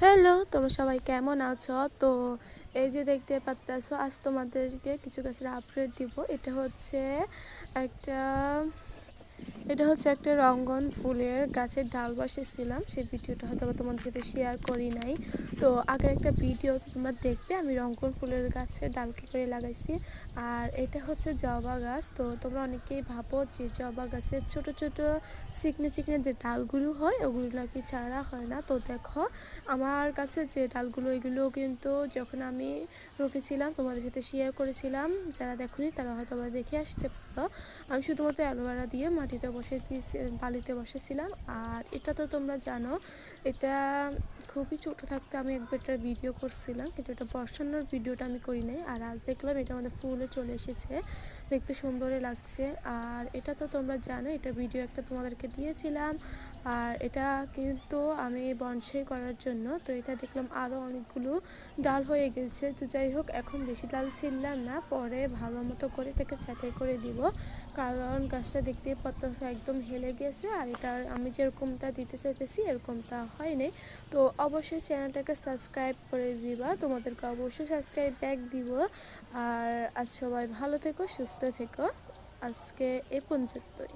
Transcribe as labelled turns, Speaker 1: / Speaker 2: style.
Speaker 1: Hello, তোমরা সবাই কেমন আছো? তো এই যে দেখতে পারতেছো, আজ তোমাদেরকে কিছু গাছের আপডেট দিব। একটা এটা হচ্ছে একটা রঙ্গন ফুলের গাছের ডাল বসেছিলাম। সেই ভিডিওটা হয়তো তোমাদের সাথে শেয়ার করি নাই। তো আগের একটা ভিডিওতে তোমরা দেখবে আমি রঙ্গন ফুলের গাছের ডাল কী করে লাগাইছি। আর এটা হচ্ছে জবা গাছ। তো তোমরা অনেকেই ভাবো যে জবা গাছের ছোট ছোট চিকনে চিকনে যে ডালগুলো হয় ওগুলো নাকি চারা হয় না। তো দেখো আমার কাছে যে ডালগুলো, এগুলো কিন্তু যখন আমি রুকেছিলাম তোমাদের সাথে শেয়ার করেছিলাম। যারা দেখোনি তারা হয়তো আবার দেখে আসতে পারো। আমি শুধুমাত্র অ্যালোভেরা দিয়ে মাটিতে বালিতে বসেছিলাম। আর এটা তো তোমরা জানো, এটা খুবই ছোটো থাকতে আমি একবার একটা ভিডিও করছিলাম, কিন্তু এটা বসানোর ভিডিওটা আমি করি নাই। আর আজ দেখলাম এটা আমাদের ফুলে চলে এসেছে, দেখতে সুন্দরই লাগছে। আর এটা তো তোমরা জানো, এটা ভিডিও একটা তোমাদেরকে দিয়েছিলাম। আর এটা কিন্তু আমি বনসাই করার জন্য, তো এটা দেখলাম আরও অনেকগুলো ডাল হয়ে গেছে। তো যাই হোক, এখন বেশি ডাল ছিললাম না, পরে ভালো মতো করে এটাকে ছাঁটাই করে দিব, কারণ গাছটা দেখতেই পাচ্ছ একদম হেলে গেছে। আর এটা আমি যেরকমটা দিতে চাইতেছি এরকমটা হয়নি। তো অবশ্যই চ্যানেলটাকে সাবস্ক্রাইব করে দিবা, তোমাদেরকে অবশ্যই সাবস্ক্রাইব ব্যাক দিব। আর আজ সবাই ভালো থেকো, সুস্থ থেকো। আজকে এ পর্যন্তই।